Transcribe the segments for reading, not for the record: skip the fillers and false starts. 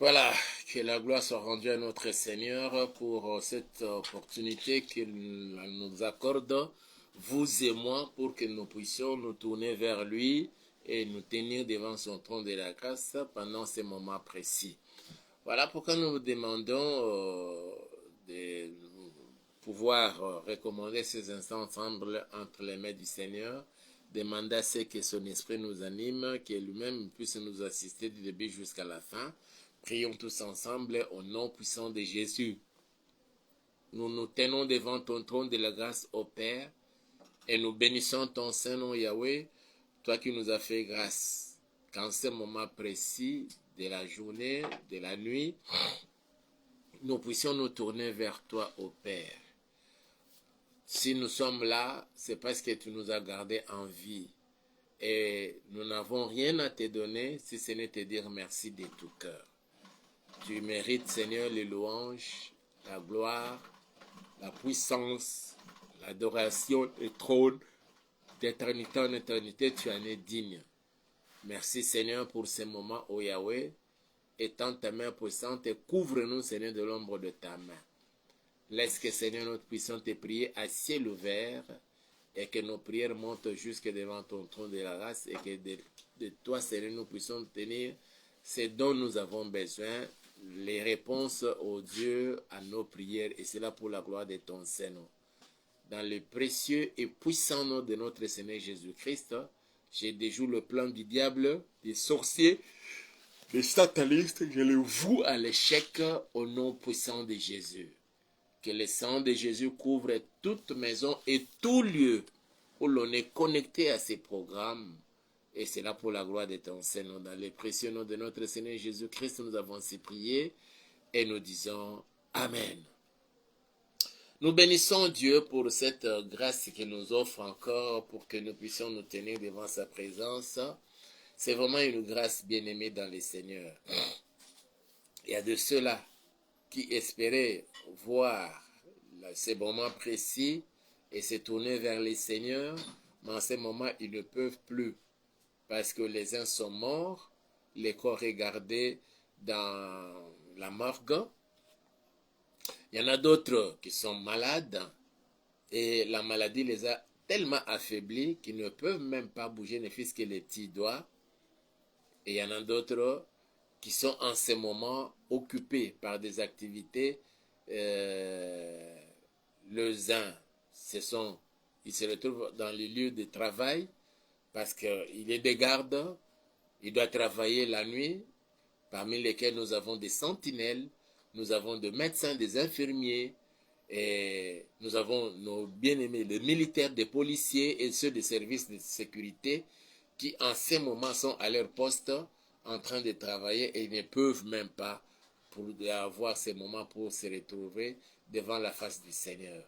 Voilà, que la gloire soit rendue à notre Seigneur pour cette opportunité qu'il nous accorde, vous et moi, pour que nous puissions nous tourner vers lui et nous tenir devant son trône de la grâce pendant ces moments précis. Voilà pourquoi nous vous demandons de pouvoir recommander ces instants ensemble entre les mains du Seigneur, demander à ce que son esprit nous anime, qu'il lui-même puisse nous assister du début jusqu'à la fin. Prions tous ensemble au nom puissant de Jésus. Nous nous tenons devant ton trône de la grâce, ô Père, et nous bénissons ton Saint-Nom, Yahweh, toi qui nous as fait grâce. Qu'en ce moment précis de la journée, de la nuit, nous puissions nous tourner vers toi, ô Père. Si nous sommes là, c'est parce que tu nous as gardés en vie. Et nous n'avons rien à te donner si ce n'est te dire merci de tout cœur. Tu mérites, Seigneur, les louanges, la gloire, la puissance, l'adoration, le trône. D'éternité en éternité, tu en es digne. Merci, Seigneur, pour ces moments, ô Yahweh. Étends ta main puissante et couvre-nous, Seigneur, de l'ombre de ta main. Laisse que, Seigneur, notre puissance te prier à ciel ouvert et que nos prières montent jusque devant ton trône de la grâce et que de toi, Seigneur, nous puissions tenir ce dont nous avons besoin, les réponses, ô Dieu, à nos prières, et cela pour la gloire de ton Saint-Nom. Dans le précieux et puissant nom de notre Seigneur Jésus-Christ, je déjoue le plan du diable, des sorciers, des satanistes, je le voue à l'échec au nom puissant de Jésus. Que le sang de Jésus couvre toute maison et tout lieu où l'on est connecté à ces programmes. Et c'est là pour la gloire de ton Saint-Nom. Dans le précieux nom de notre Seigneur Jésus-Christ, nous avons ainsi prié et nous disons Amen. Nous bénissons Dieu pour cette grâce qu'il nous offre encore pour que nous puissions nous tenir devant sa présence. C'est vraiment une grâce bien-aimée dans le Seigneur. Il y a de ceux-là qui espéraient voir ces moments précis et se tourner vers le Seigneur, mais en ces moments, ils ne peuvent plus. Parce que les uns sont morts, les corps est gardé dans la morgue. Il y en a d'autres qui sont malades et la maladie les a tellement affaiblis qu'ils ne peuvent même pas bouger, ne fût-ce que les petits doigts. Et il y en a d'autres qui sont en ce moment occupés par des activités. Les uns, ils se retrouvent dans les lieux de travail parce qu'il est des gardes, il doit travailler la nuit, parmi lesquels nous avons des sentinelles, nous avons des médecins, des infirmiers, et nous avons nos bien-aimés, les militaires, des policiers et ceux des services de sécurité qui en ces moments sont à leur poste en train de travailler et ne peuvent même pas pour avoir ces moments pour se retrouver devant la face du Seigneur.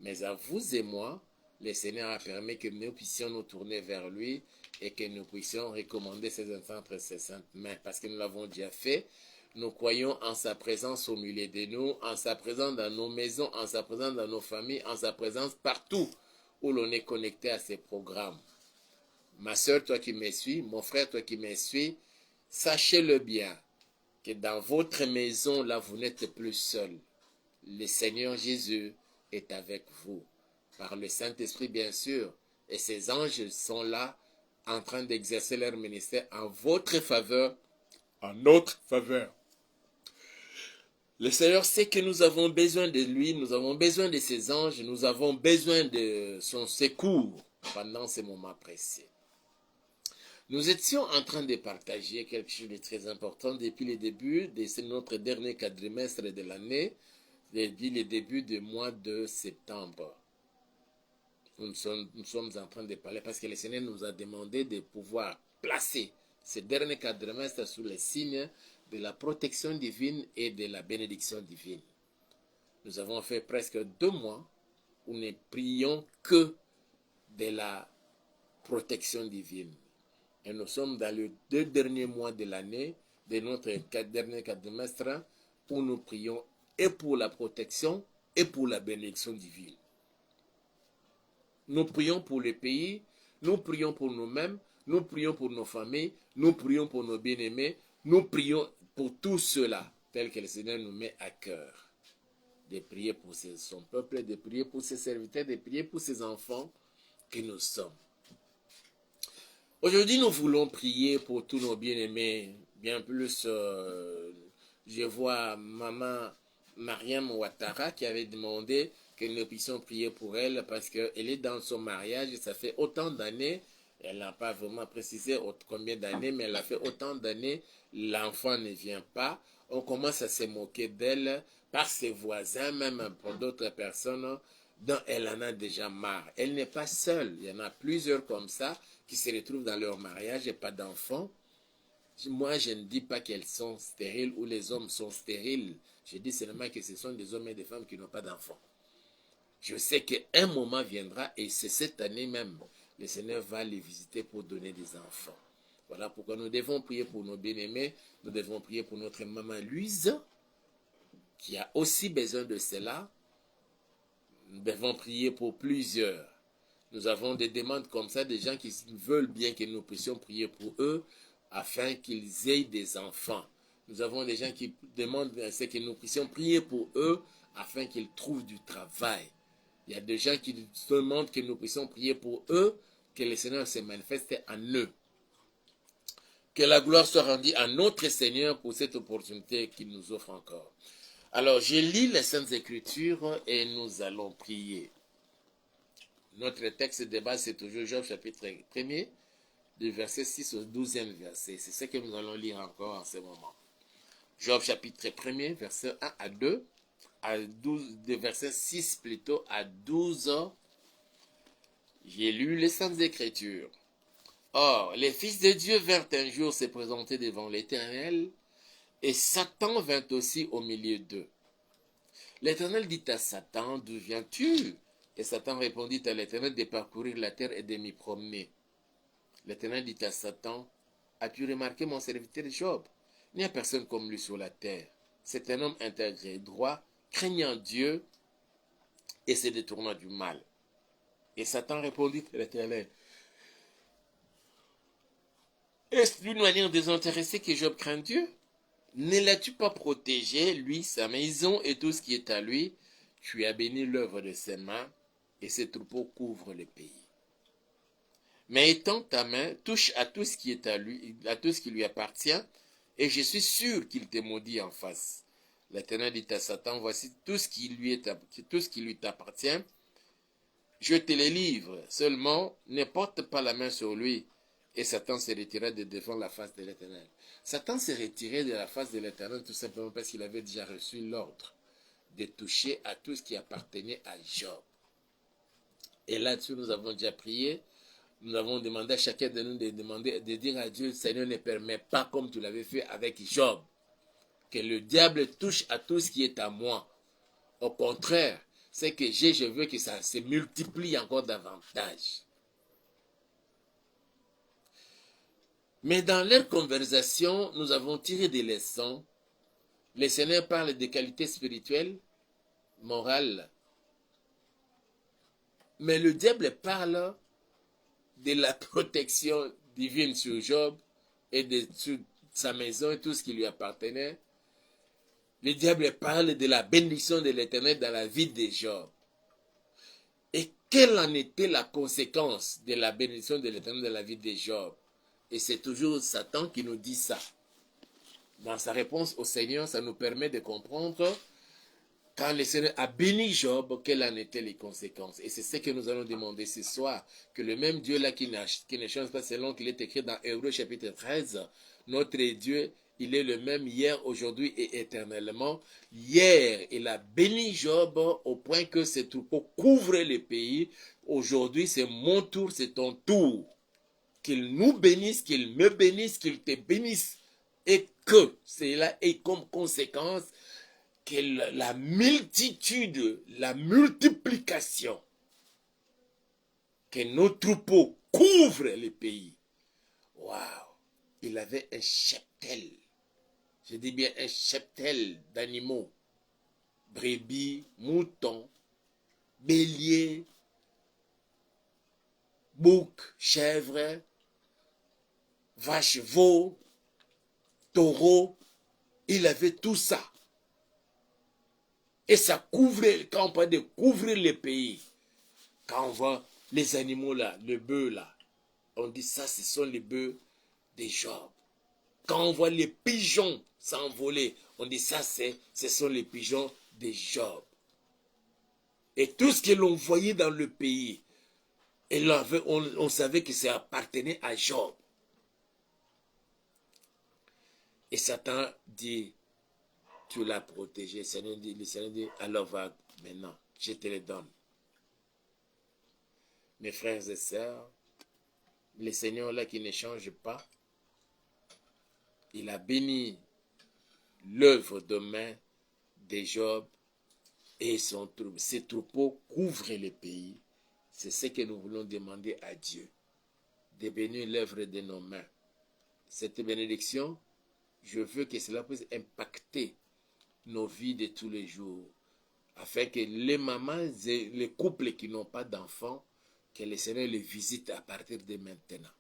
Mais à vous et moi, le Seigneur a permis que nous puissions nous tourner vers lui et que nous puissions recommander ces enfants entre ses saintes mains. Parce que nous l'avons déjà fait, nous croyons en sa présence au milieu de nous, en sa présence dans nos maisons, en sa présence dans nos familles, en sa présence partout où l'on est connecté à ces programmes. Ma soeur, toi qui me suis, mon frère, toi qui me suis, sachez-le bien, que dans votre maison, là, vous n'êtes plus seul. Le Seigneur Jésus est avec vous. Par le Saint-Esprit, bien sûr. Et ces anges sont là, en train d'exercer leur ministère en votre faveur, en notre faveur. Le Seigneur sait que nous avons besoin de lui, nous avons besoin de ses anges, nous avons besoin de son secours pendant ces moments précis. Nous étions en train de partager quelque chose de très important depuis le début de notre dernier quadrimestre de l'année, depuis le début du mois de septembre. Nous sommes en train de parler parce que le Seigneur nous a demandé de pouvoir placer ce dernier quadrimestre sous les signes de la protection divine et de la bénédiction divine. Nous avons fait presque 2 mois où nous ne prions que de la protection divine. Et nous sommes dans les 2 derniers mois de l'année, de notre dernier quadrimestre, où nous prions et pour la protection et pour la bénédiction divine. Nous prions pour le pays, nous prions pour nous-mêmes, nous prions pour nos familles, nous prions pour nos bien-aimés, nous prions pour tout cela, tel que le Seigneur nous met à cœur, de prier pour son peuple, de prier pour ses serviteurs, de prier pour ses enfants que nous sommes. Aujourd'hui, nous voulons prier pour tous nos bien-aimés, bien plus. Je vois maman Mariam Ouattara qui avait demandé que nous puissions prier pour elle parce qu'elle est dans son mariage et ça fait autant d'années. Elle n'a pas vraiment précisé combien d'années, mais elle a fait autant d'années. L'enfant ne vient pas. On commence à se moquer d'elle par ses voisins, même pour d'autres personnes dont elle en a déjà marre. Elle n'est pas seule. Il y en a plusieurs comme ça qui se retrouvent dans leur mariage et pas d'enfants. Moi, je ne dis pas qu'elles sont stériles ou les hommes sont stériles. Je dis seulement que ce sont des hommes et des femmes qui n'ont pas d'enfants. Je sais qu'un moment viendra, et c'est cette année même, le Seigneur va les visiter pour donner des enfants. Voilà pourquoi nous devons prier pour nos bien-aimés, nous devons prier pour notre maman Louise, qui a aussi besoin de cela. Nous devons prier pour plusieurs. Nous avons des demandes comme ça, des gens qui veulent bien que nous puissions prier pour eux, afin qu'ils aient des enfants. Nous avons des gens qui demandent que nous puissions prier pour eux, afin qu'ils trouvent du travail. Il y a des gens qui demandent que nous puissions prier pour eux, que le Seigneur se manifeste en eux. Que la gloire soit rendue à notre Seigneur pour cette opportunité qu'il nous offre encore. Alors, je lis les Saintes Écritures et nous allons prier. Notre texte de base, c'est toujours Job chapitre 1er, du verset 6 au 12e verset. C'est ce que nous allons lire encore en ce moment. Job chapitre 1er, verset 1 à 2, à 12, de verset 6 plutôt à 12. J'ai lu les Saintes Écritures. Or, les fils de Dieu vinrent un jour se présenter devant l'Éternel, et Satan vint aussi au milieu d'eux. L'Éternel dit à Satan, d'où viens-tu? Et Satan répondit à l'Éternel de parcourir la terre et de m'y promener. L'Éternel dit à Satan, as-tu remarqué mon serviteur Job? Il n'y a personne comme lui sur la terre. C'est un homme intégré, droit, craignant Dieu et se détournant du mal. Et Satan répondit à l'Éternel, est-ce d'une manière désintéressée que Job craint Dieu? Ne l'as-tu pas protégé, lui, sa maison et tout ce qui est à lui? Tu as béni l'œuvre de ses mains, et ses troupeaux couvrent le pays. Mais étends ta main, touche à tout ce qui est à lui, à tout ce qui lui appartient, et je suis sûr qu'il te maudit en face. L'Éternel dit à Satan, voici tout ce qui lui t'appartient, je te le livre, seulement ne porte pas la main sur lui. Et Satan se retira de devant la face de l'Éternel. Satan s'est retiré de la face de l'Éternel tout simplement parce qu'il avait déjà reçu l'ordre de toucher à tout ce qui appartenait à Job. Et là-dessus, nous avons déjà prié. Nous avons demandé à chacun de nous de dire à Dieu, Seigneur, ne permets pas comme tu l'avais fait avec Job, que le diable touche à tout ce qui est à moi. Au contraire, ce que j'ai, je veux que ça se multiplie encore davantage. Mais dans leur conversation, nous avons tiré des leçons. Le Seigneur parle des qualités spirituelles, morales. Mais le diable parle de la protection divine sur Job et sur sa maison et tout ce qui lui appartenait. Le diable parle de la bénédiction de l'Éternel dans la vie de Job. Et quelle en était la conséquence de la bénédiction de l'Éternel dans la vie de Job? Et c'est toujours Satan qui nous dit ça. Dans sa réponse au Seigneur, ça nous permet de comprendre quand le Seigneur a béni Job, quelles en étaient les conséquences. Et c'est ce que nous allons demander ce soir, que le même Dieu-là qui ne change pas selon qu'il est écrit dans Hébreux chapitre 13, notre Dieu, il est le même hier, aujourd'hui et éternellement. Hier, il a béni Job au point que ses troupeaux couvraient le pays. Aujourd'hui, c'est mon tour, c'est ton tour. Qu'il nous bénisse, qu'il me bénisse, qu'il te bénisse. Et que cela ait comme conséquence que la multitude, la multiplication, que nos troupeaux couvrent le pays. Waouh! Il avait un cheptel. Je dis bien un cheptel d'animaux. Brebis, moutons, béliers, boucs, chèvres, vaches, veaux, taureaux, Il avait tout ça. Et ça couvrait, quand on parle de couvrir les pays, quand on voit les animaux là, le bœuf là, on dit ça, ce sont les bœufs de Job. Quand on voit les pigeons s'envoler, on dit ça, ce sont les pigeons de Job. Et tout ce que l'on voyait dans le pays, et on savait que ça appartenait à Job. Et Satan dit, tu l'as protégé. Le Seigneur dit, alors va maintenant, je te le donne. Mes frères et sœurs, le Seigneur là qui ne change pas, il a béni l'œuvre de main de Job et ses troupeaux couvrent le pays. C'est ce que nous voulons demander à Dieu, de bénir l'œuvre de nos mains. Cette bénédiction, je veux que cela puisse impacter nos vies de tous les jours, afin que les mamans et les couples qui n'ont pas d'enfants, que le Seigneur les visite à partir de maintenant.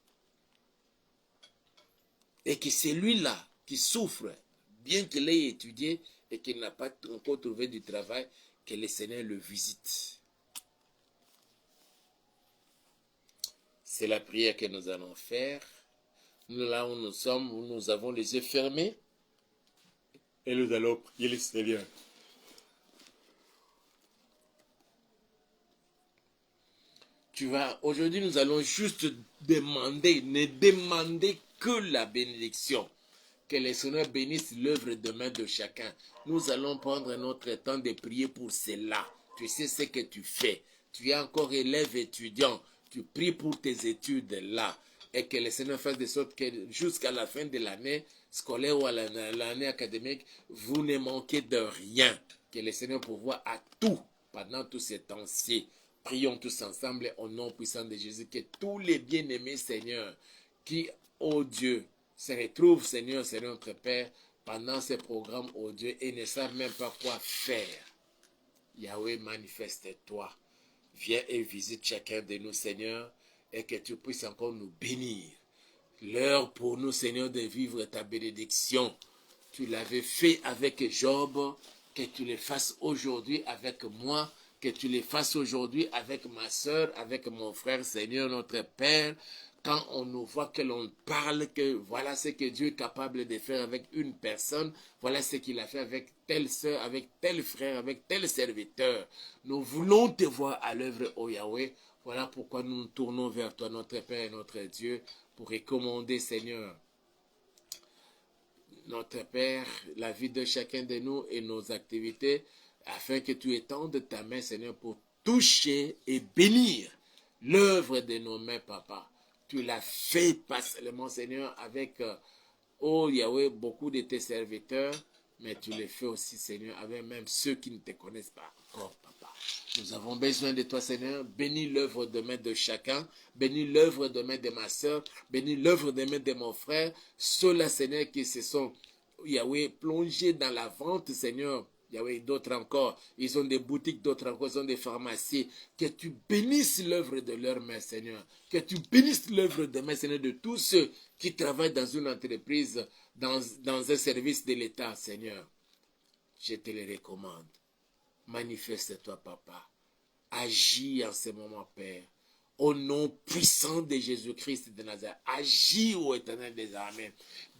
Et que celui-là qui souffre, bien qu'il ait étudié et qu'il n'a pas encore trouvé du travail, que le Seigneur le visite. C'est la prière que nous allons faire. Nous, là où nous sommes, où nous avons les yeux fermés, et nous allons prier le Seigneur. Aujourd'hui, nous allons juste demander, ne demander que la bénédiction. Que le Seigneur bénisse l'œuvre de main de chacun. Nous allons prendre notre temps de prier pour cela. Tu sais ce que tu fais. Tu es encore élève étudiant. Tu pries pour tes études là. Et que le Seigneur fasse de sorte que jusqu'à la fin de l'année scolaire ou à l'année académique, vous ne manquez de rien. Que le Seigneur pourvoie à tout pendant tous ces temps-ci. Prions tous ensemble au nom puissant de Jésus. Que tous les bien-aimés Seigneur qui, ô Dieu, se retrouvent, Seigneur, Seigneur notre Père, pendant ces programmes, ô Dieu, et ne savent même pas quoi faire. Yahweh, manifeste-toi. Viens et visite chacun de nous, Seigneur, et que tu puisses encore nous bénir. L'heure pour nous, Seigneur, de vivre ta bénédiction. Tu l'avais fait avec Job, que tu le fasses aujourd'hui avec moi, que tu le fasses aujourd'hui avec ma soeur, avec mon frère, Seigneur, notre Père. Quand on nous voit que l'on parle, que voilà ce que Dieu est capable de faire avec une personne, voilà ce qu'il a fait avec telle soeur, avec tel frère, avec tel serviteur. Nous voulons te voir à l'œuvre, ô Yahweh. Voilà pourquoi nous nous tournons vers toi, notre Père et notre Dieu, pour recommander, Seigneur, notre Père, la vie de chacun de nous et nos activités, afin que tu étendes ta main, Seigneur, pour toucher et bénir l'œuvre de nos mains, Papa. Tu l'as fait pas seulement, Seigneur, avec, oh Yahweh, beaucoup de tes serviteurs, mais tu le fais aussi, Seigneur, avec même ceux qui ne te connaissent pas encore, Papa. Nous avons besoin de toi, Seigneur. Bénis l'œuvre de main de chacun. Bénis l'œuvre de main de ma soeur. Bénis l'œuvre de main de mon frère. Ceux-là, Seigneur, qui se sont, Yahweh, plongés dans la vente, Seigneur. Yahweh, d'autres encore, ils ont des boutiques, d'autres encore, ils ont des pharmacies. Que tu bénisses l'œuvre de leurs mains, Seigneur. Que tu bénisses l'œuvre de main, Seigneur, de tous ceux qui travaillent dans une entreprise, dans un service de l'État, Seigneur. Je te le recommande. Manifeste-toi, Papa. Agis en ce moment, Père. Au nom puissant de Jésus-Christ de Nazareth. Agis, ô Éternel des armées.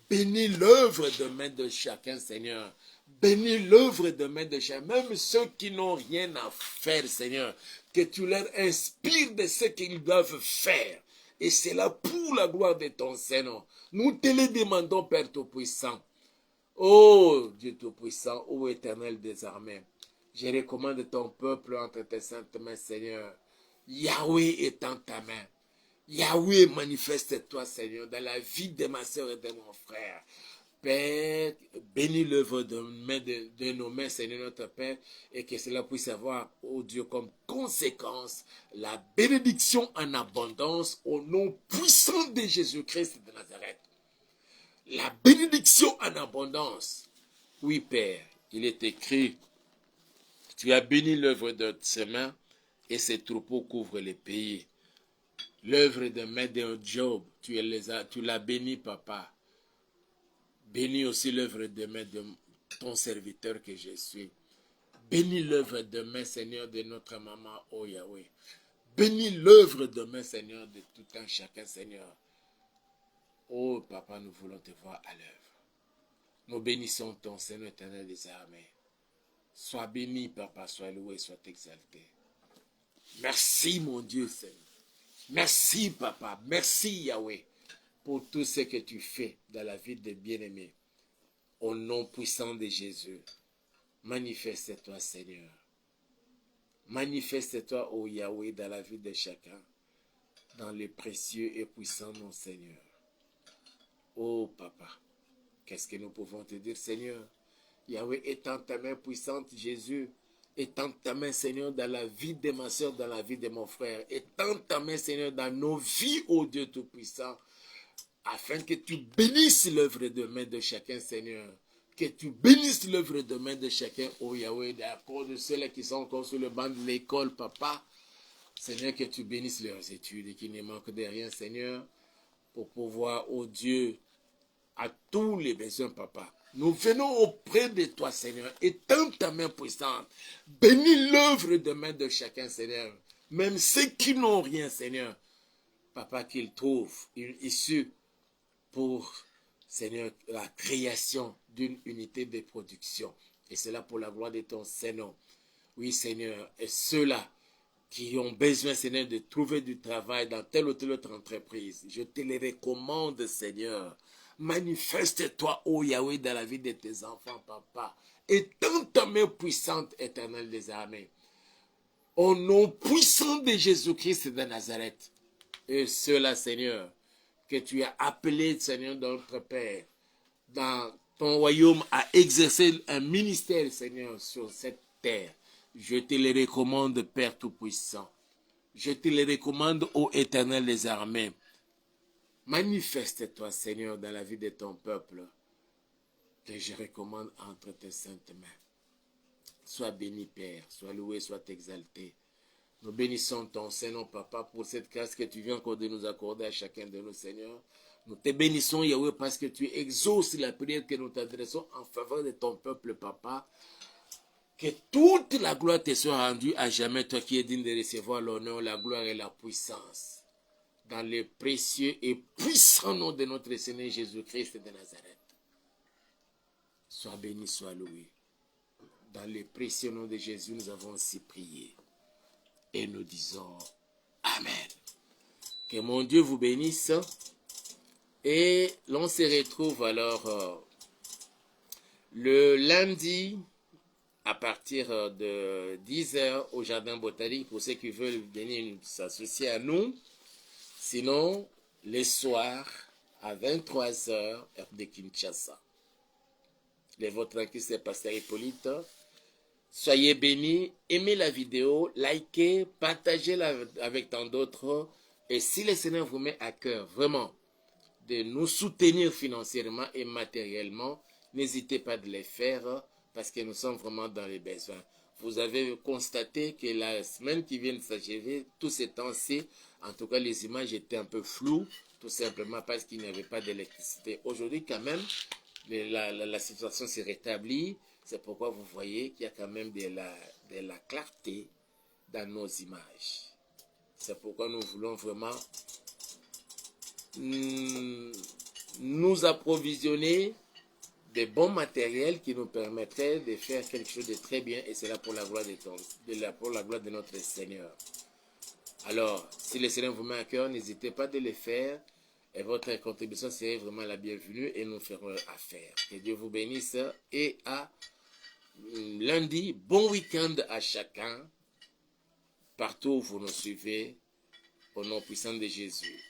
Bénis l'œuvre de main de chacun, Seigneur. Bénis l'œuvre de main de chacun. Même ceux qui n'ont rien à faire, Seigneur. Que tu leur inspires de ce qu'ils doivent faire. Et c'est là pour la gloire de ton Seigneur. Nous te le demandons, Père Tout-Puissant. Ô Dieu Tout-Puissant, ô Éternel des armées. Je recommande ton peuple entre tes saintes mains, Seigneur. Yahweh est en ta main. Yahweh, manifeste-toi, Seigneur, dans la vie de ma soeur et de mon frère. Père, bénis l'œuvre de nos mains, Seigneur notre Père, et que cela puisse avoir, ô Dieu, comme conséquence, la bénédiction en abondance au nom puissant de Jésus-Christ de Nazareth. La bénédiction en abondance. Oui, Père, il est écrit, tu as béni l'œuvre de ses mains et ses troupeaux couvrent les pays. L'œuvre de main de Job, tu l'as béni, Papa. Bénis aussi l'œuvre de main de ton serviteur que je suis. Bénis l'œuvre de main, Seigneur, de notre maman, oh Yahweh. Bénis l'œuvre de main, Seigneur, de tout un chacun, Seigneur. Oh, Papa, nous voulons te voir à l'œuvre. Nous bénissons ton Seigneur éternel des armées. Sois béni, Papa, sois loué, sois exalté. Merci, mon Dieu, Seigneur. Merci, Papa. Merci, Yahweh, pour tout ce que tu fais dans la vie des bien-aimés. Au nom puissant de Jésus, manifeste-toi, Seigneur. Manifeste-toi, ô Yahweh, dans la vie de chacun, dans le précieux et puissant nom, Seigneur. Ô Papa, qu'est-ce que nous pouvons te dire, Seigneur? Yahweh, étends ta main puissante, Jésus. Étends ta main, Seigneur, dans la vie de ma soeur, dans la vie de mon frère. Étends ta main, Seigneur, dans nos vies, ô Dieu Tout-Puissant, afin que tu bénisses l'œuvre de main de chacun, Seigneur. Que tu bénisses l'œuvre de main de chacun, ô Yahweh, d'accord de ceux-là qui sont encore sur le banc de l'école, Papa. Seigneur, que tu bénisses leurs études et qu'ils ne manquent de rien, Seigneur, pour pouvoir, ô Dieu, à tous les besoins, Papa. Nous venons auprès de toi, Seigneur, étends ta main puissante. Bénis l'œuvre de main de chacun, Seigneur. Même ceux qui n'ont rien, Seigneur. Papa, qu'ils trouvent une issue pour, Seigneur, la création d'une unité de production. Et c'est là pour la gloire de ton Seigneur. Oui, Seigneur, et ceux-là qui ont besoin, Seigneur, de trouver du travail dans telle ou telle autre entreprise, je te les recommande, Seigneur. Manifeste-toi, ô Yahweh, dans la vie de tes enfants, Papa. Étends ta main puissante, éternelle des armées. Au nom puissant de Jésus-Christ de Nazareth. Et ceux-là, Seigneur, que tu as appelés, Seigneur, notre Père, dans ton royaume, à exercer un ministère, Seigneur, sur cette terre. Je te les recommande, Père Tout-Puissant. Je te les recommande, ô Éternel des armées. Manifeste-toi, Seigneur, dans la vie de ton peuple, que je recommande entre tes saintes mains. Sois béni, Père, sois loué, sois exalté. Nous bénissons ton Seigneur, Papa, pour cette grâce que tu viens encore de nous accorder à chacun de nous, Seigneur. Nous te bénissons, Yahweh, parce que tu exauces la prière que nous t'adressons en faveur de ton peuple, Papa. Que toute la gloire te soit rendue à jamais, toi qui es digne de recevoir l'honneur, la gloire et la puissance. Dans le précieux et puissant nom de notre Seigneur Jésus-Christ de Nazareth. Sois béni, sois loué. Dans le précieux nom de Jésus, nous avons aussi prié. Et nous disons Amen. Que mon Dieu vous bénisse. Et l'on se retrouve alors le lundi à partir de 10h au Jardin Botanique pour ceux qui veulent venir s'associer à nous. Sinon, les soirs à 23h, heure de Kinshasa. Les vôtres en Christ, c'est Pasteur Hippolyte. Soyez bénis, aimez la vidéo, likez, partagez-la avec tant d'autres. Et si le Seigneur vous met à cœur vraiment de nous soutenir financièrement et matériellement, n'hésitez pas de les faire parce que nous sommes vraiment dans les besoins. Vous avez constaté que la semaine qui vient de s'achever, tous ces temps-ci, en tout cas les images étaient un peu floues, tout simplement parce qu'il n'y avait pas d'électricité. Aujourd'hui quand même, la situation s'est rétablie. C'est pourquoi vous voyez qu'il y a quand même de la clarté dans nos images. C'est pourquoi nous voulons vraiment nous approvisionner de bons matériels qui nous permettraient de faire quelque chose de très bien, et c'est là pour la gloire de notre Seigneur. Alors, si le Seigneur vous met à cœur, n'hésitez pas de le faire, et votre contribution serait vraiment la bienvenue, et nous ferons affaire. Que Dieu vous bénisse, et à lundi, bon week-end à chacun, partout où vous nous suivez, au nom puissant de Jésus.